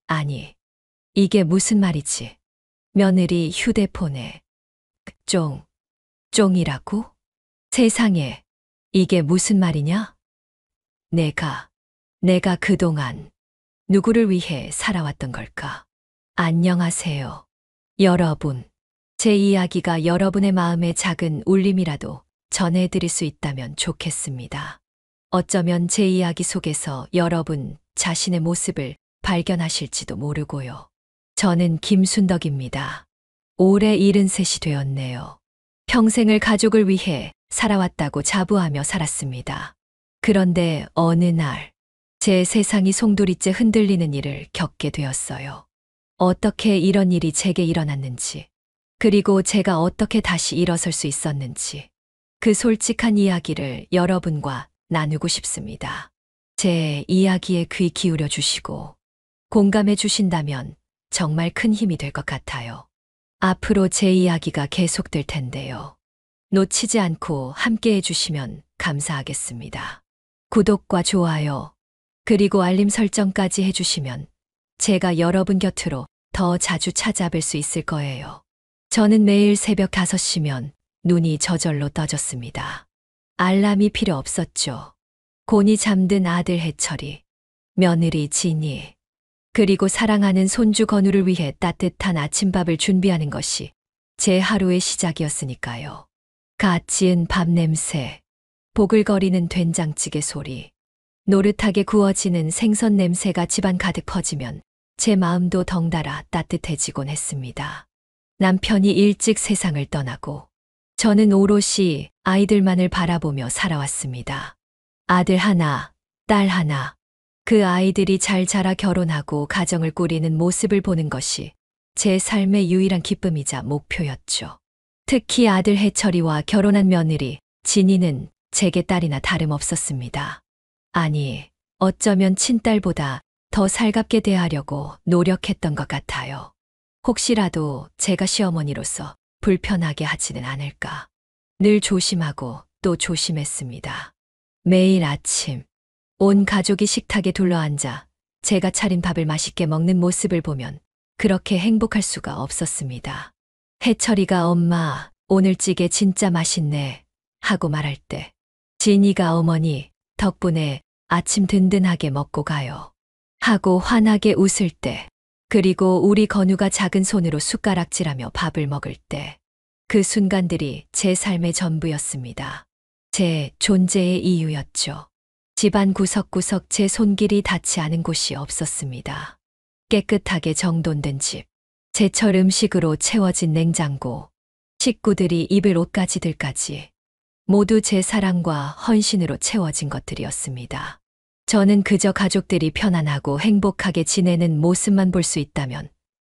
아니, 이게 무슨 말이지? 며느리 휴대폰에 쫑이라고? 세상에, 이게 무슨 말이냐? 내가 그동안 누구를 위해 살아왔던 걸까? 안녕하세요. 여러분. 제 이야기가 여러분의 마음에 작은 울림이라도 전해드릴 수 있다면 좋겠습니다. 어쩌면 제 이야기 속에서 여러분 자신의 모습을 발견하실지도 모르고요. 저는 김순덕입니다. 올해 73이 되었네요. 평생을 가족을 위해 살아왔다고 자부하며 살았습니다. 그런데 어느 날, 제 세상이 송두리째 흔들리는 일을 겪게 되었어요. 어떻게 이런 일이 제게 일어났는지, 그리고 제가 어떻게 다시 일어설 수 있었는지, 그 솔직한 이야기를 여러분과 나누고 싶습니다. 제 이야기에 귀 기울여 주시고 공감해 주신다면 정말 큰 힘이 될 것 같아요. 앞으로 제 이야기가 계속될 텐데요. 놓치지 않고 함께 해주시면 감사하겠습니다. 구독과 좋아요, 그리고 알림 설정까지 해주시면 제가 여러분 곁으로 더 자주 찾아뵐 수 있을 거예요. 저는 매일 새벽 5시면 눈이 저절로 떠졌습니다. 알람이 필요 없었죠. 곤히 잠든 아들 해철이, 며느리 진이, 그리고 사랑하는 손주 건우를 위해 따뜻한 아침밥을 준비하는 것이 제 하루의 시작이었으니까요. 갓 지은 밥 냄새, 보글거리는 된장찌개 소리, 노릇하게 구워지는 생선 냄새가 집안 가득 퍼지면 제 마음도 덩달아 따뜻해지곤 했습니다. 남편이 일찍 세상을 떠나고 저는 오롯이 아이들만을 바라보며 살아왔습니다. 아들 하나, 딸 하나, 그 아이들이 잘 자라 결혼하고 가정을 꾸리는 모습을 보는 것이 제 삶의 유일한 기쁨이자 목표였죠. 특히 아들 해철이와 결혼한 며느리 진이는 제게 딸이나 다름없었습니다. 아니, 어쩌면 친딸보다 더 살갑게 대하려고 노력했던 것 같아요. 혹시라도 제가 시어머니로서 불편하게 하지는 않을까. 늘 조심하고 또 조심했습니다. 매일 아침, 온 가족이 식탁에 둘러앉아 제가 차린 밥을 맛있게 먹는 모습을 보면 그렇게 행복할 수가 없었습니다. 해철이가 엄마, 오늘 찌개 진짜 맛있네 하고 말할 때, 진이가 어머니, 덕분에 아침 든든하게 먹고 가요 하고 환하게 웃을 때, 그리고 우리 건우가 작은 손으로 숟가락질하며 밥을 먹을 때, 그 순간들이 제 삶의 전부였습니다. 제 존재의 이유였죠. 집안 구석구석 제 손길이 닿지 않은 곳이 없었습니다. 깨끗하게 정돈된 집, 제철 음식으로 채워진 냉장고, 식구들이 입을 옷가지들까지 모두 제 사랑과 헌신으로 채워진 것들이었습니다. 저는 그저 가족들이 편안하고 행복하게 지내는 모습만 볼 수 있다면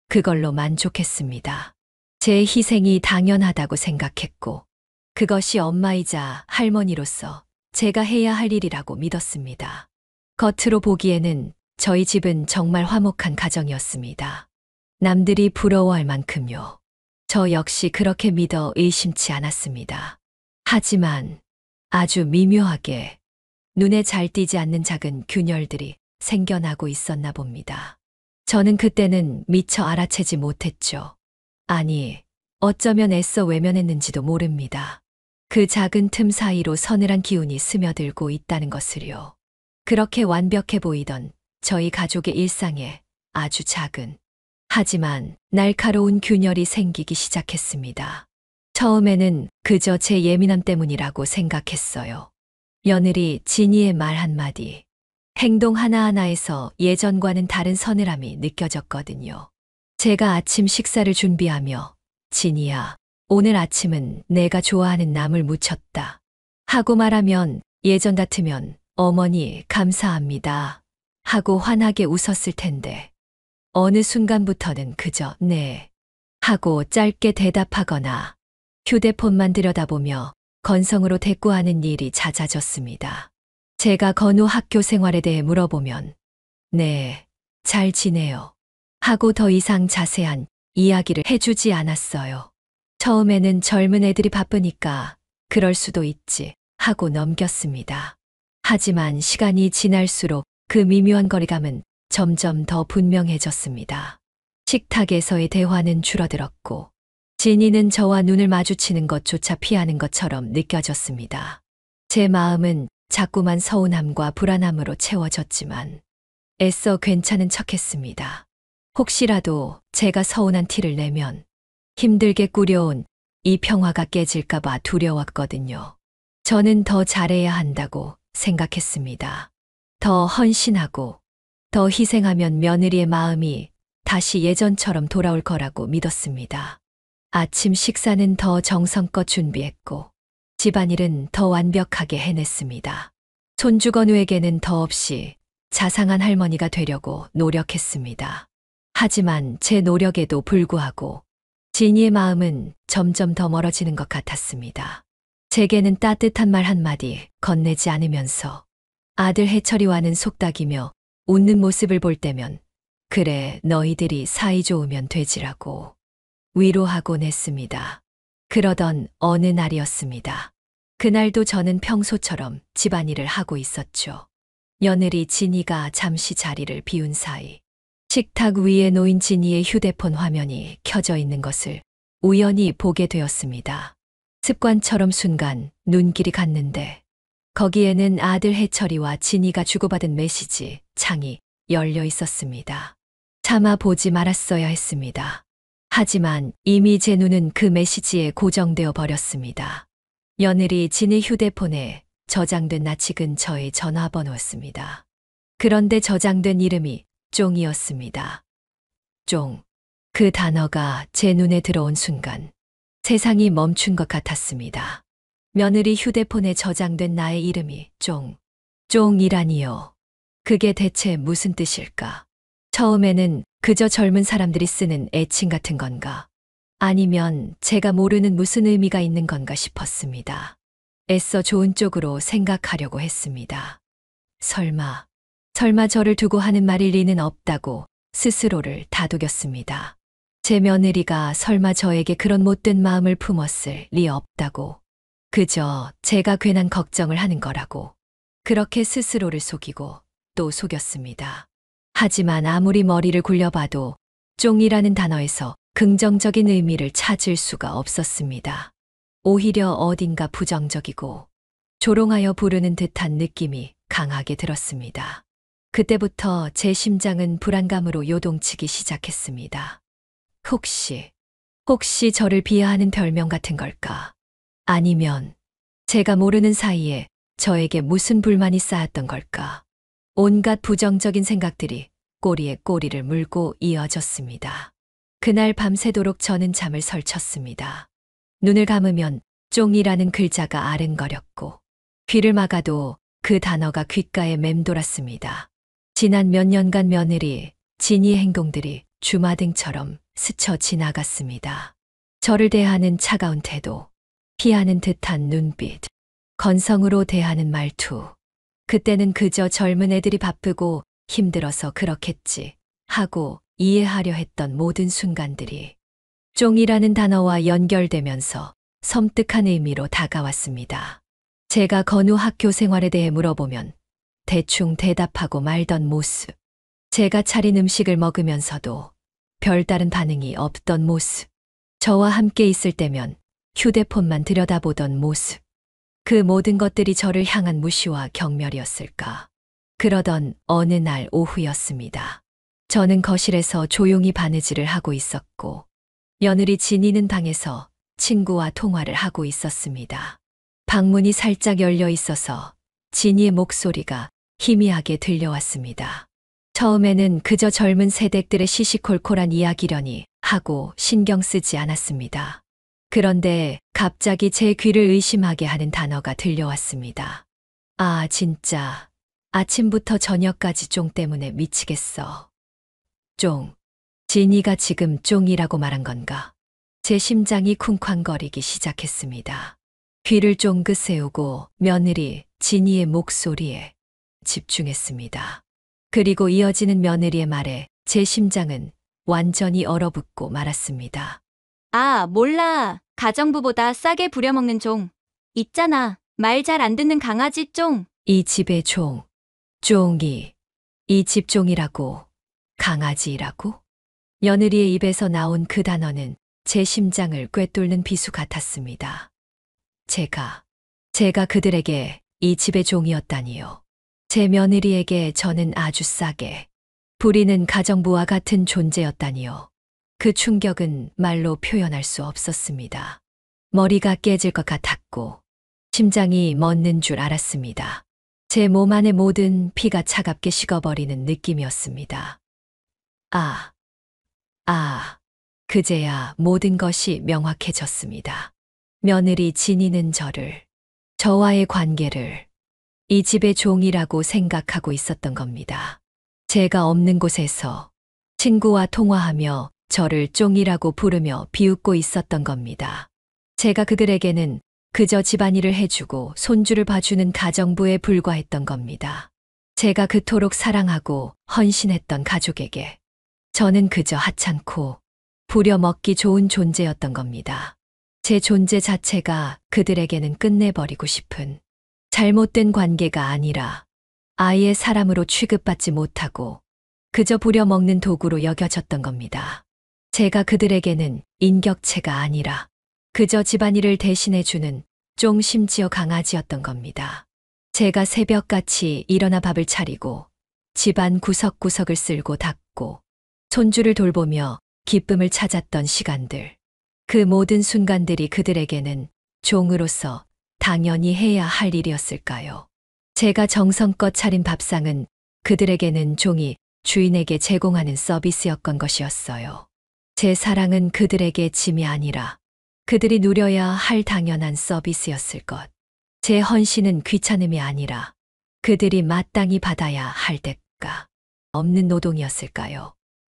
그걸로 만족했습니다. 제 희생이 당연하다고 생각했고, 그것이 엄마이자 할머니로서 제가 해야 할 일이라고 믿었습니다. 겉으로 보기에는 저희 집은 정말 화목한 가정이었습니다. 남들이 부러워할 만큼요. 저 역시 그렇게 믿어 의심치 않았습니다. 하지만 아주 미묘하게 눈에 잘 띄지 않는 작은 균열들이 생겨나고 있었나 봅니다. 저는 그때는 미처 알아채지 못했죠. 아니, 어쩌면 애써 외면했는지도 모릅니다. 그 작은 틈 사이로 서늘한 기운이 스며들고 있다는 것을요. 그렇게 완벽해 보이던 저희 가족의 일상에 아주 작은, 하지만 날카로운 균열이 생기기 시작했습니다. 처음에는 그저 제 예민함 때문이라고 생각했어요. 며느리 진이의 말 한마디, 행동 하나하나에서 예전과는 다른 서늘함이 느껴졌거든요. 제가 아침 식사를 준비하며 진이야, 오늘 아침은 내가 좋아하는 나물 무쳤다 하고 말하면 예전 같으면 어머니 감사합니다 하고 환하게 웃었을 텐데, 어느 순간부터는 그저 네 하고 짧게 대답하거나 휴대폰만 들여다보며 건성으로 대꾸하는 일이 잦아졌습니다. 제가 건우 학교 생활에 대해 물어보면 네, 잘 지내요 하고 더 이상 자세한 이야기를 해주지 않았어요. 처음에는 젊은 애들이 바쁘니까 그럴 수도 있지 하고 넘겼습니다. 하지만 시간이 지날수록 그 미묘한 거리감은 점점 더 분명해졌습니다. 식탁에서의 대화는 줄어들었고, 진이는 저와 눈을 마주치는 것조차 피하는 것처럼 느껴졌습니다. 제 마음은 자꾸만 서운함과 불안함으로 채워졌지만, 애써 괜찮은 척했습니다. 혹시라도 제가 서운한 티를 내면 힘들게 꾸려온 이 평화가 깨질까봐 두려웠거든요. 저는 더 잘해야 한다고 생각했습니다. 더 헌신하고 더 희생하면 며느리의 마음이 다시 예전처럼 돌아올 거라고 믿었습니다. 아침 식사는 더 정성껏 준비했고 집안일은 더 완벽하게 해냈습니다. 손주건우에게는 더없이 자상한 할머니가 되려고 노력했습니다. 하지만 제 노력에도 불구하고 진이의 마음은 점점 더 멀어지는 것 같았습니다. 제게는 따뜻한 말 한마디 건네지 않으면서 아들 해철이와는 속닥이며 웃는 모습을 볼 때면 그래 너희들이 사이 좋으면 되지라고 위로하곤 했습니다. 그러던 어느 날이었습니다. 그날도 저는 평소처럼 집안일을 하고 있었죠. 며느리 진이가 잠시 자리를 비운 사이 식탁 위에 놓인 진이의 휴대폰 화면이 켜져 있는 것을 우연히 보게 되었습니다. 습관처럼 순간 눈길이 갔는데 거기에는 아들 해철이와 진이가 주고받은 메시지 창이 열려 있었습니다. 차마 보지 말았어야 했습니다. 하지만 이미 제 눈은 그 메시지에 고정되어 버렸습니다. 며느리 진의 휴대폰에 저장된 낯이 근처의 전화번호였습니다. 그런데 저장된 이름이 쫑이었습니다. 쫑. 그 단어가 제 눈에 들어온 순간 세상이 멈춘 것 같았습니다. 며느리 휴대폰에 저장된 나의 이름이 쫑. 쫑이라니요. 그게 대체 무슨 뜻일까? 처음에는 그저 젊은 사람들이 쓰는 애칭 같은 건가? 아니면 제가 모르는 무슨 의미가 있는 건가 싶었습니다. 애써 좋은 쪽으로 생각하려고 했습니다. 설마 저를 두고 하는 말일 리는 없다고 스스로를 다독였습니다. 제 며느리가 설마 저에게 그런 못된 마음을 품었을 리 없다고. 그저 제가 괜한 걱정을 하는 거라고. 그렇게 스스로를 속이고 또 속였습니다. 하지만 아무리 머리를 굴려봐도 쫑이라는 단어에서 긍정적인 의미를 찾을 수가 없었습니다. 오히려 어딘가 부정적이고 조롱하여 부르는 듯한 느낌이 강하게 들었습니다. 그때부터 제 심장은 불안감으로 요동치기 시작했습니다. 혹시 저를 비하하는 별명 같은 걸까? 아니면 제가 모르는 사이에 저에게 무슨 불만이 쌓였던 걸까? 온갖 부정적인 생각들이 꼬리에 꼬리를 물고 이어졌습니다. 그날 밤새도록 저는 잠을 설쳤습니다. 눈을 감으면 쫑이라는 글자가 아른거렸고 귀를 막아도 그 단어가 귓가에 맴돌았습니다. 지난 몇 년간 며느리 진이의 행동들이 주마등처럼 스쳐 지나갔습니다. 저를 대하는 차가운 태도, 피하는 듯한 눈빛, 건성으로 대하는 말투. 그때는 그저 젊은 애들이 바쁘고 힘들어서 그렇겠지 하고 이해하려 했던 모든 순간들이 쫑이라는 단어와 연결되면서 섬뜩한 의미로 다가왔습니다. 제가 건우 학교 생활에 대해 물어보면 대충 대답하고 말던 모습, 제가 차린 음식을 먹으면서도 별다른 반응이 없던 모습, 저와 함께 있을 때면 휴대폰만 들여다보던 모습, 그 모든 것들이 저를 향한 무시와 경멸이었을까. 그러던 어느 날 오후였습니다. 저는 거실에서 조용히 바느질을 하고 있었고 며느리 진이는 방에서 친구와 통화를 하고 있었습니다. 방문이 살짝 열려 있어서 진이의 목소리가 희미하게 들려왔습니다. 처음에는 그저 젊은 세댁들의 시시콜콜한 이야기려니 하고 신경 쓰지 않았습니다. 그런데 갑자기 제 귀를 의심하게 하는 단어가 들려왔습니다. 아, 진짜. 아침부터 저녁까지 쫑 때문에 미치겠어. 쫑. 진이가 지금 쫑이라고 말한 건가? 제 심장이 쿵쾅거리기 시작했습니다. 귀를 쫑긋 세우고 며느리 진이의 목소리에 집중했습니다. 그리고 이어지는 며느리의 말에 제 심장은 완전히 얼어붙고 말았습니다. 아, 몰라. 가정부보다 싸게 부려먹는 종. 있잖아. 말 잘 안 듣는 강아지 종. 이 집의 쫑이 이 집종이라고, 강아지라고? 며느리의 입에서 나온 그 단어는 제 심장을 꿰뚫는 비수 같았습니다. 제가 그들에게 이 집의 종이었다니요. 제 며느리에게 저는 아주 싸게 부리는 가정부와 같은 존재였다니요. 그 충격은 말로 표현할 수 없었습니다. 머리가 깨질 것 같았고 심장이 멎는 줄 알았습니다. 제 몸 안의 모든 피가 차갑게 식어버리는 느낌이었습니다. 그제야 모든 것이 명확해졌습니다. 며느리 진이는 저와의 관계를 이 집의 종이라고 생각하고 있었던 겁니다. 제가 없는 곳에서 친구와 통화하며 저를 쫑이라고 부르며 비웃고 있었던 겁니다. 제가 그들에게는 그저 집안일을 해주고 손주를 봐주는 가정부에 불과했던 겁니다. 제가 그토록 사랑하고 헌신했던 가족에게 저는 그저 하찮고 부려먹기 좋은 존재였던 겁니다. 제 존재 자체가 그들에게는 끝내버리고 싶은 잘못된 관계가 아니라 아예 사람으로 취급받지 못하고 그저 부려먹는 도구로 여겨졌던 겁니다. 제가 그들에게는 인격체가 아니라 그저 집안일을 대신해주는 쫑 심지어 강아지였던 겁니다. 제가 새벽같이 일어나 밥을 차리고 집안 구석구석을 쓸고 닦고 손주를 돌보며 기쁨을 찾았던 시간들. 그 모든 순간들이 그들에게는 종으로서 당연히 해야 할 일이었을까요? 제가 정성껏 차린 밥상은 그들에게는 종이 주인에게 제공하는 서비스였건 것이었어요. 제 사랑은 그들에게 짐이 아니라 그들이 누려야 할 당연한 서비스였을 것. 제 헌신은 귀찮음이 아니라 그들이 마땅히 받아야 할 대가 없는 노동이었을까요?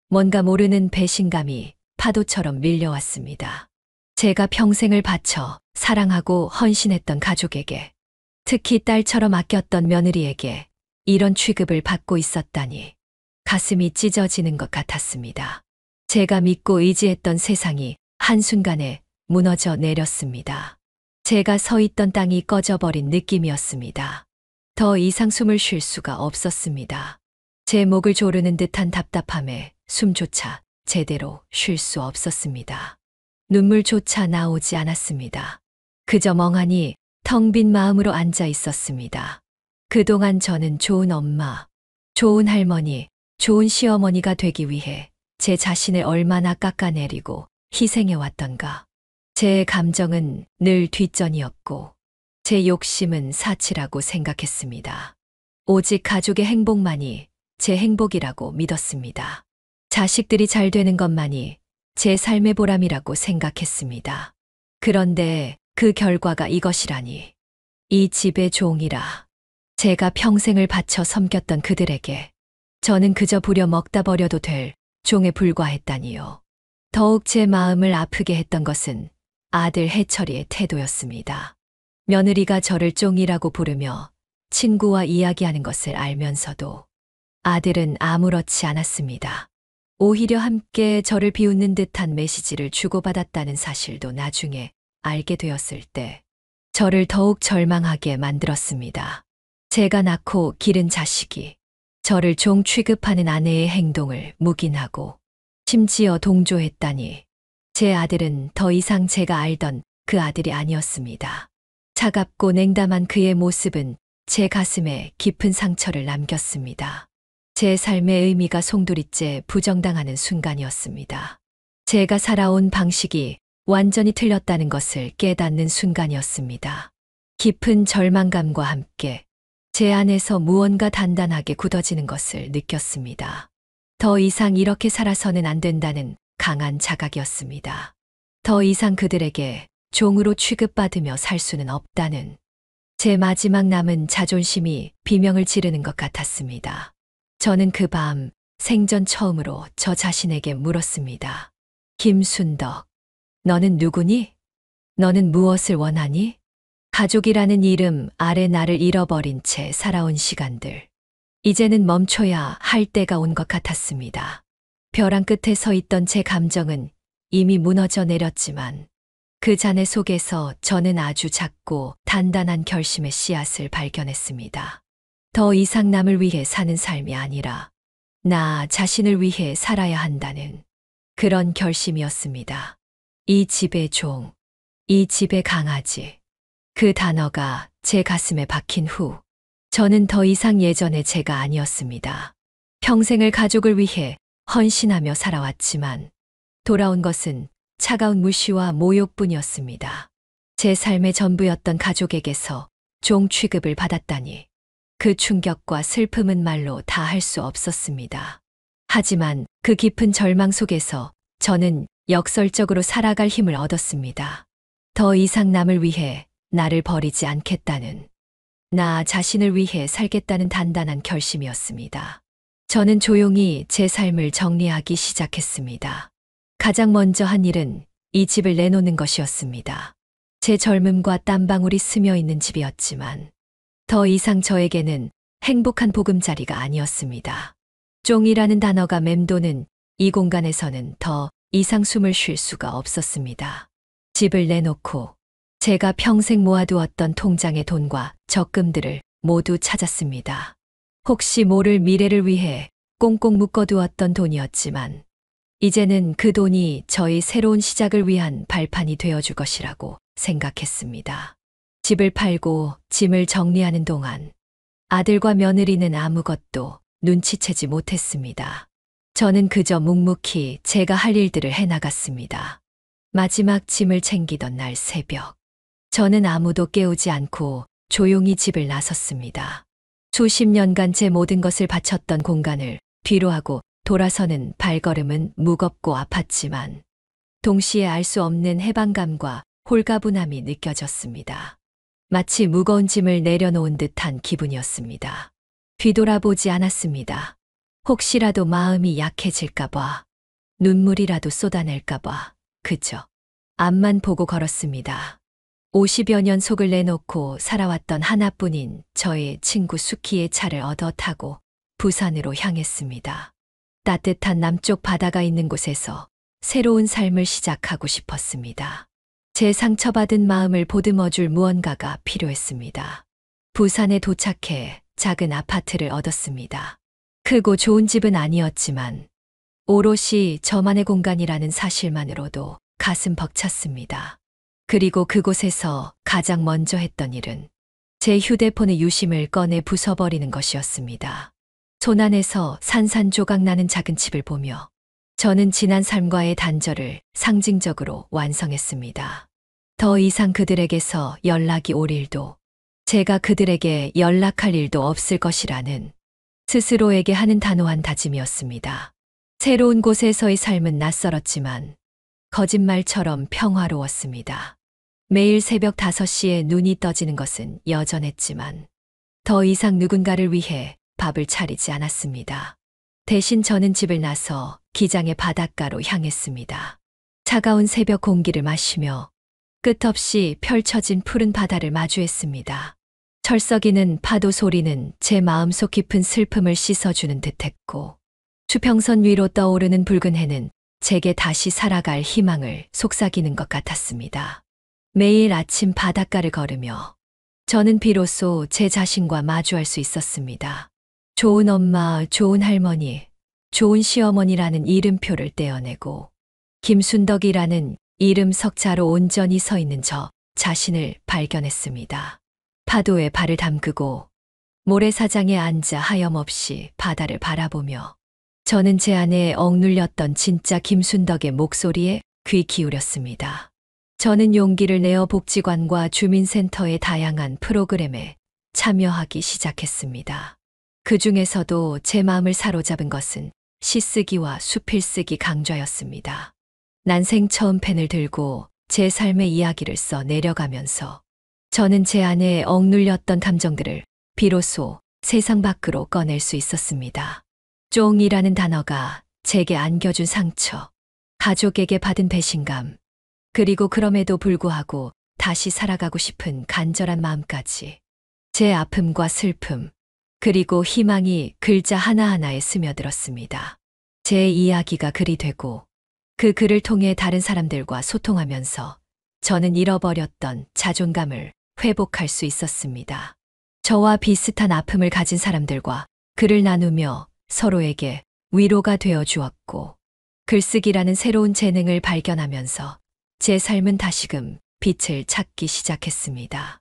뭔가 모르는 배신감이 파도처럼 밀려왔습니다. 제가 평생을 바쳐 사랑하고 헌신했던 가족에게, 특히 딸처럼 아꼈던 며느리에게 이런 취급을 받고 있었다니 가슴이 찢어지는 것 같았습니다. 제가 믿고 의지했던 세상이 한순간에 무너져 내렸습니다. 제가 서 있던 땅이 꺼져버린 느낌이었습니다. 더 이상 숨을 쉴 수가 없었습니다. 제 목을 조르는 듯한 답답함에 숨조차 제대로 쉴 수 없었습니다. 눈물조차 나오지 않았습니다. 그저 멍하니 텅 빈 마음으로 앉아 있었습니다. 그동안 저는 좋은 엄마, 좋은 할머니, 좋은 시어머니가 되기 위해 제 자신을 얼마나 깎아내리고 희생해왔던가. 제 감정은 늘 뒷전이었고 제 욕심은 사치라고 생각했습니다. 오직 가족의 행복만이 제 행복이라고 믿었습니다. 자식들이 잘 되는 것만이 제 삶의 보람이라고 생각했습니다. 그런데 그 결과가 이것이라니. 이 집의 종이라. 제가 평생을 바쳐 섬겼던 그들에게 저는 그저 부려먹다 버려도 될 종에 불과했다니요. 더욱 제 마음을 아프게 했던 것은 아들 해철이의 태도였습니다. 며느리가 저를 쫑이라고 부르며 친구와 이야기하는 것을 알면서도 아들은 아무렇지 않았습니다. 오히려 함께 저를 비웃는 듯한 메시지를 주고받았다는 사실도 나중에 알게 되었을 때 저를 더욱 절망하게 만들었습니다. 제가 낳고 기른 자식이 저를 종 취급하는 아내의 행동을 묵인하고 심지어 동조했다니. 제 아들은 더 이상 제가 알던 그 아들이 아니었습니다. 차갑고 냉담한 그의 모습은 제 가슴에 깊은 상처를 남겼습니다. 제 삶의 의미가 송두리째 부정당하는 순간이었습니다. 제가 살아온 방식이 완전히 틀렸다는 것을 깨닫는 순간이었습니다. 깊은 절망감과 함께 제 안에서 무언가 단단하게 굳어지는 것을 느꼈습니다. 더 이상 이렇게 살아서는 안 된다는 강한 자각이었습니다. 더 이상 그들에게 종으로 취급받으며 살 수는 없다는 제 마지막 남은 자존심이 비명을 지르는 것 같았습니다. 저는 그 밤 생전 처음으로 저 자신에게 물었습니다. 김순덕, 너는 누구니? 너는 무엇을 원하니? 가족이라는 이름 아래 나를 잃어버린 채 살아온 시간들. 이제는 멈춰야 할 때가 온 것 같았습니다. 벼랑 끝에 서 있던 제 감정은 이미 무너져 내렸지만 그 잔해 속에서 저는 아주 작고 단단한 결심의 씨앗을 발견했습니다. 더 이상 남을 위해 사는 삶이 아니라 나 자신을 위해 살아야 한다는 그런 결심이었습니다. 이 집의 종, 이 집의 강아지. 그 단어가 제 가슴에 박힌 후 저는 더 이상 예전의 제가 아니었습니다. 평생을 가족을 위해 헌신하며 살아왔지만 돌아온 것은 차가운 무시와 모욕뿐이었습니다. 제 삶의 전부였던 가족에게서 종 취급을 받았다니 그 충격과 슬픔은 말로 다 할 수 없었습니다. 하지만 그 깊은 절망 속에서 저는 역설적으로 살아갈 힘을 얻었습니다. 더 이상 남을 위해 나를 버리지 않겠다는, 나 자신을 위해 살겠다는 단단한 결심이었습니다. 저는 조용히 제 삶을 정리하기 시작했습니다. 가장 먼저 한 일은 이 집을 내놓는 것이었습니다. 제 젊음과 땀방울이 스며 있는 집이었지만 더 이상 저에게는 행복한 보금자리가 아니었습니다. 종이라는 단어가 맴도는 이 공간에서는 더 이상 숨을 쉴 수가 없었습니다. 집을 내놓고 제가 평생 모아두었던 통장의 돈과 적금들을 모두 찾았습니다. 혹시 모를 미래를 위해 꽁꽁 묶어두었던 돈이었지만 이제는 그 돈이 저의 새로운 시작을 위한 발판이 되어줄 것이라고 생각했습니다. 집을 팔고 짐을 정리하는 동안 아들과 며느리는 아무것도 눈치채지 못했습니다. 저는 그저 묵묵히 제가 할 일들을 해나갔습니다. 마지막 짐을 챙기던 날 새벽, 저는 아무도 깨우지 않고 조용히 집을 나섰습니다. 수십 년간 제 모든 것을 바쳤던 공간을 뒤로하고 돌아서는 발걸음은 무겁고 아팠지만 동시에 알 수 없는 해방감과 홀가분함이 느껴졌습니다. 마치 무거운 짐을 내려놓은 듯한 기분이었습니다. 뒤돌아보지 않았습니다. 혹시라도 마음이 약해질까봐, 눈물이라도 쏟아낼까봐 그저 앞만 보고 걸었습니다. 50여 년 속을 내놓고 살아왔던 하나뿐인 저의 친구 수키의 차를 얻어 타고 부산으로 향했습니다. 따뜻한 남쪽 바다가 있는 곳에서 새로운 삶을 시작하고 싶었습니다. 제 상처받은 마음을 보듬어줄 무언가가 필요했습니다. 부산에 도착해 작은 아파트를 얻었습니다. 크고 좋은 집은 아니었지만 오롯이 저만의 공간이라는 사실만으로도 가슴 벅찼습니다. 그리고 그곳에서 가장 먼저 했던 일은 제 휴대폰의 유심을 꺼내 부숴버리는 것이었습니다. 손안에서 산산조각 나는 작은 칩을 보며 저는 지난 삶과의 단절을 상징적으로 완성했습니다. 더 이상 그들에게서 연락이 올 일도, 제가 그들에게 연락할 일도 없을 것이라는 스스로에게 하는 단호한 다짐이었습니다. 새로운 곳에서의 삶은 낯설었지만 거짓말처럼 평화로웠습니다. 매일 새벽 5시에 눈이 떠지는 것은 여전했지만 더 이상 누군가를 위해 밥을 차리지 않았습니다. 대신 저는 집을 나서 기장의 바닷가로 향했습니다. 차가운 새벽 공기를 마시며 끝없이 펼쳐진 푸른 바다를 마주했습니다. 철썩이는 파도 소리는 제 마음속 깊은 슬픔을 씻어주는 듯했고 수평선 위로 떠오르는 붉은 해는 제게 다시 살아갈 희망을 속삭이는 것 같았습니다. 매일 아침 바닷가를 걸으며 저는 비로소 제 자신과 마주할 수 있었습니다. 좋은 엄마, 좋은 할머니, 좋은 시어머니라는 이름표를 떼어내고 김순덕이라는 이름 석자로 온전히 서 있는 저 자신을 발견했습니다. 파도에 발을 담그고 모래사장에 앉아 하염없이 바다를 바라보며 저는 제 안에 억눌렸던 진짜 김순덕의 목소리에 귀 기울였습니다. 저는 용기를 내어 복지관과 주민센터의 다양한 프로그램에 참여하기 시작했습니다. 그 중에서도 제 마음을 사로잡은 것은 시쓰기와 수필쓰기 강좌였습니다. 난생 처음 펜을 들고 제 삶의 이야기를 써 내려가면서 저는 제 안에 억눌렸던 감정들을 비로소 세상 밖으로 꺼낼 수 있었습니다. 쫑이라는 단어가 제게 안겨준 상처, 가족에게 받은 배신감, 그리고 그럼에도 불구하고 다시 살아가고 싶은 간절한 마음까지 제 아픔과 슬픔, 그리고 희망이 글자 하나하나에 스며들었습니다. 제 이야기가 글이 되고 그 글을 통해 다른 사람들과 소통하면서 저는 잃어버렸던 자존감을 회복할 수 있었습니다. 저와 비슷한 아픔을 가진 사람들과 글을 나누며 서로에게 위로가 되어 주었고, 글쓰기라는 새로운 재능을 발견하면서 제 삶은 다시금 빛을 찾기 시작했습니다.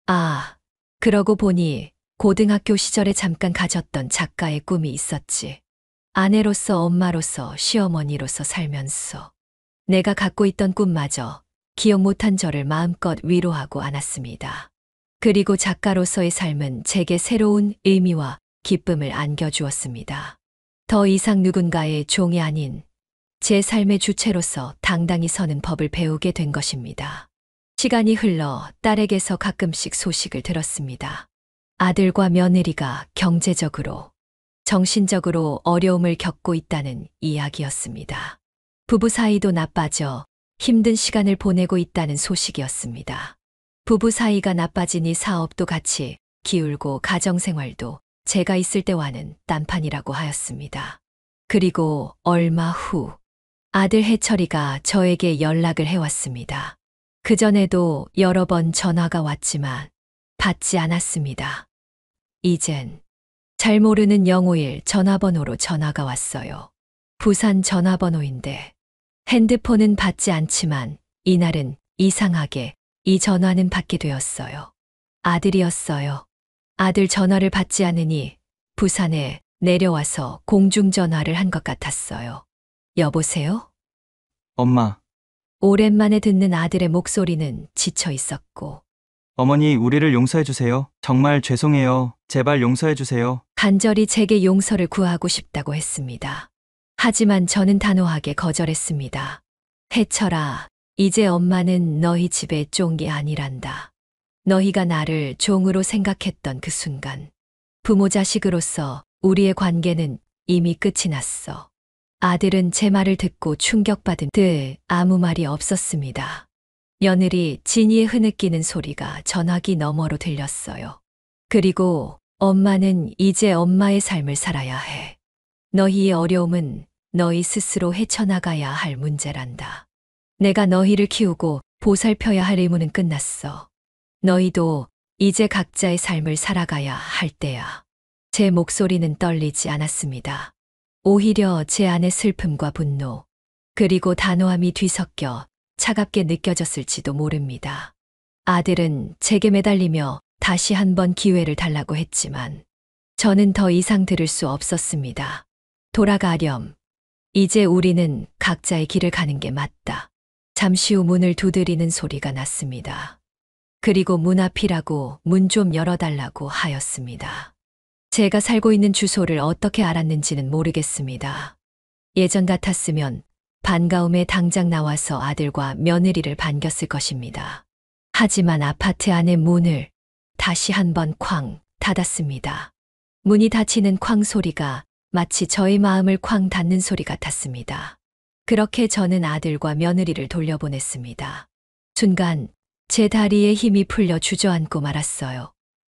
아, 그러고 보니 고등학교 시절에 잠깐 가졌던 작가의 꿈이 있었지. 아내로서, 엄마로서, 시어머니로서 살면서 내가 갖고 있던 꿈마저 기억 못한 저를 마음껏 위로하고 안았습니다. 그리고 작가로서의 삶은 제게 새로운 의미와 기쁨을 안겨주었습니다. 더 이상 누군가의 종이 아닌 제 삶의 주체로서 당당히 서는 법을 배우게 된 것입니다. 시간이 흘러 딸에게서 가끔씩 소식을 들었습니다. 아들과 며느리가 경제적으로, 정신적으로 어려움을 겪고 있다는 이야기였습니다. 부부 사이도 나빠져 힘든 시간을 보내고 있다는 소식이었습니다. 부부 사이가 나빠지니 사업도 같이 기울고 가정생활도 제가 있을 때와는 딴판이라고 하였습니다. 그리고 얼마 후 아들 해철이가 저에게 연락을 해왔습니다. 그전에도 여러 번 전화가 왔지만 받지 않았습니다. 이젠 잘 모르는 051 전화번호로 전화가 왔어요. 부산 전화번호인데 핸드폰은 받지 않지만 이날은 이상하게 이 전화는 받게 되었어요. 아들이었어요. 아들 전화를 받지 않으니 부산에 내려와서 공중전화를 한 것 같았어요. 여보세요? 엄마, 오랜만에 듣는 아들의 목소리는 지쳐 있었고 어머니, 우리를 용서해 주세요. 정말 죄송해요. 제발 용서해 주세요. 간절히 제게 용서를 구하고 싶다고 했습니다. 하지만 저는 단호하게 거절했습니다. 해철아, 이제 엄마는 너희 집의 쫑이 아니란다. 너희가 나를 종으로 생각했던 그 순간, 부모 자식으로서 우리의 관계는 이미 끝이 났어. 아들은 제 말을 듣고 충격받은 듯 아무 말이 없었습니다. 며느리 진이의 흐느끼는 소리가 전화기 너머로 들렸어요. 그리고 엄마는 이제 엄마의 삶을 살아야 해. 너희의 어려움은 너희 스스로 헤쳐나가야 할 문제란다. 내가 너희를 키우고 보살펴야 할 의무는 끝났어. 너희도 이제 각자의 삶을 살아가야 할 때야. 제 목소리는 떨리지 않았습니다. 오히려 제 안의 슬픔과 분노, 그리고 단호함이 뒤섞여 차갑게 느껴졌을지도 모릅니다. 아들은 제게 매달리며 다시 한번 기회를 달라고 했지만 저는 더 이상 들을 수 없었습니다. 돌아가렴. 이제 우리는 각자의 길을 가는 게 맞다. 잠시 후 문을 두드리는 소리가 났습니다. 그리고 문 앞이라고 문 좀 열어달라고 하였습니다. 제가 살고 있는 주소를 어떻게 알았는지는 모르겠습니다. 예전 같았으면 반가움에 당장 나와서 아들과 며느리를 반겼을 것입니다. 하지만 아파트 안의 문을 다시 한번 쾅 닫았습니다. 문이 닫히는 쾅 소리가 마치 저의 마음을 쾅 닫는 소리 같았습니다. 그렇게 저는 아들과 며느리를 돌려보냈습니다. 순간 제 다리에 힘이 풀려 주저앉고 말았어요.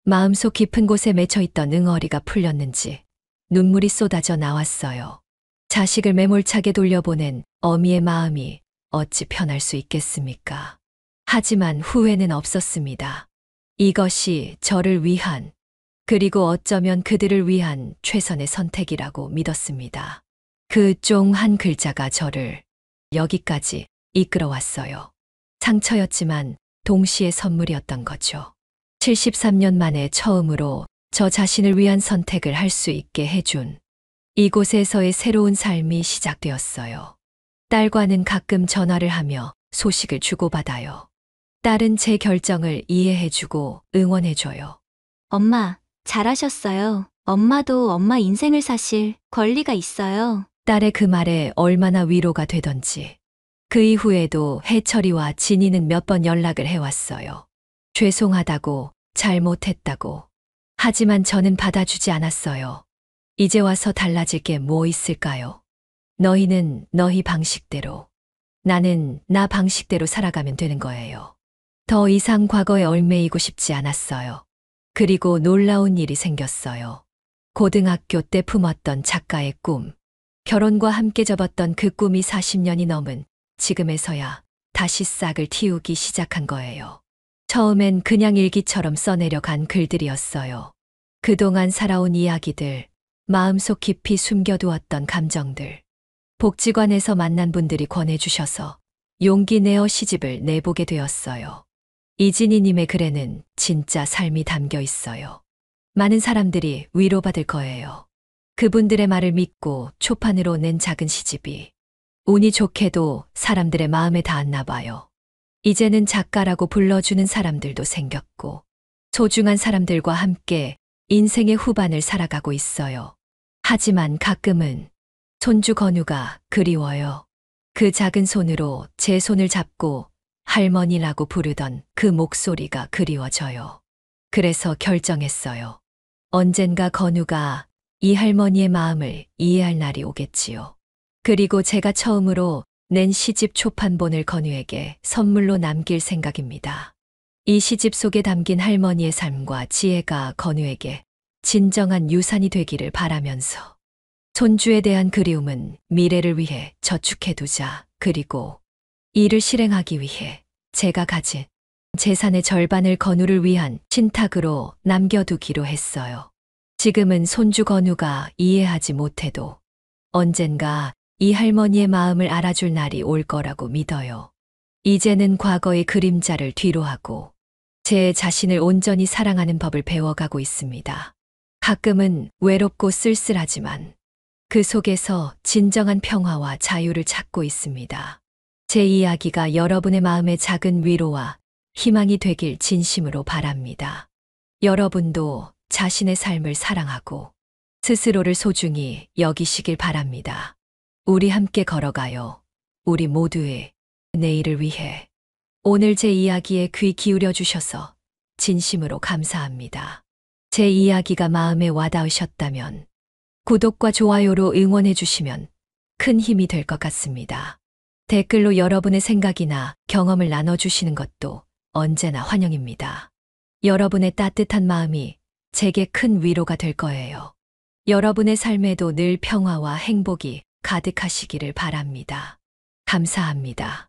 마음속 깊은 곳에 맺혀있던 응어리가 풀렸는지 눈물이 쏟아져 나왔어요. 자식을 매몰차게 돌려보낸 어미의 마음이 어찌 편할 수 있겠습니까? 하지만 후회는 없었습니다. 이것이 저를 위한, 그리고 어쩌면 그들을 위한 최선의 선택이라고 믿었습니다. 그 쫑 한 글자가 저를 여기까지 이끌어왔어요. 상처였지만 동시에 선물이었던 거죠. 73년 만에 처음으로 저 자신을 위한 선택을 할 수 있게 해준 이곳에서의 새로운 삶이 시작되었어요. 딸과는 가끔 전화를 하며 소식을 주고받아요. 딸은 제 결정을 이해해주고 응원해줘요. 엄마, 잘하셨어요. 엄마도 엄마 인생을 사실 권리가 있어요. 딸의 그 말에 얼마나 위로가 되던지. 그 이후에도 해철이와 진이는 몇 번 연락을 해왔어요. 죄송하다고, 잘못했다고. 하지만 저는 받아주지 않았어요. 이제 와서 달라질 게 뭐 있을까요? 너희는 너희 방식대로, 나는 나 방식대로 살아가면 되는 거예요. 더 이상 과거에 얽매이고 싶지 않았어요. 그리고 놀라운 일이 생겼어요. 고등학교 때 품었던 작가의 꿈, 결혼과 함께 접었던 그 꿈이 40년이 넘은 지금에서야 다시 싹을 틔우기 시작한 거예요. 처음엔 그냥 일기처럼 써내려 간 글들이었어요. 그동안 살아온 이야기들, 마음속 깊이 숨겨두었던 감정들. 복지관에서 만난 분들이 권해주셔서 용기 내어 시집을 내보게 되었어요. 이진희님의 글에는 진짜 삶이 담겨 있어요. 많은 사람들이 위로받을 거예요. 그분들의 말을 믿고 초판으로 낸 작은 시집이 운이 좋게도 사람들의 마음에 닿았나 봐요. 이제는 작가라고 불러주는 사람들도 생겼고 소중한 사람들과 함께 인생의 후반을 살아가고 있어요. 하지만 가끔은 손주 건우가 그리워요. 그 작은 손으로 제 손을 잡고 할머니라고 부르던 그 목소리가 그리워져요. 그래서 결정했어요. 언젠가 건우가 이 할머니의 마음을 이해할 날이 오겠지요. 그리고 제가 처음으로 낸 시집 초판본을 건우에게 선물로 남길 생각입니다. 이 시집 속에 담긴 할머니의 삶과 지혜가 건우에게 진정한 유산이 되기를 바라면서 손주에 대한 그리움은 미래를 위해 저축해두자. 그리고 이를 실행하기 위해 제가 가진 재산의 절반을 건우를 위한 신탁으로 남겨두기로 했어요. 지금은 손주 건우가 이해하지 못해도 언젠가 이 할머니의 마음을 알아줄 날이 올 거라고 믿어요. 이제는 과거의 그림자를 뒤로하고 제 자신을 온전히 사랑하는 법을 배워가고 있습니다. 가끔은 외롭고 쓸쓸하지만 그 속에서 진정한 평화와 자유를 찾고 있습니다. 제 이야기가 여러분의 마음에 작은 위로와 희망이 되길 진심으로 바랍니다. 여러분도 자신의 삶을 사랑하고 스스로를 소중히 여기시길 바랍니다. 우리 함께 걸어가요. 우리 모두의 내일을 위해. 오늘 제 이야기에 귀 기울여 주셔서 진심으로 감사합니다. 제 이야기가 마음에 와닿으셨다면 구독과 좋아요로 응원해 주시면 큰 힘이 될 것 같습니다. 댓글로 여러분의 생각이나 경험을 나눠주시는 것도 언제나 환영입니다. 여러분의 따뜻한 마음이 제게 큰 위로가 될 거예요. 여러분의 삶에도 늘 평화와 행복이 가득하시기를 바랍니다. 감사합니다.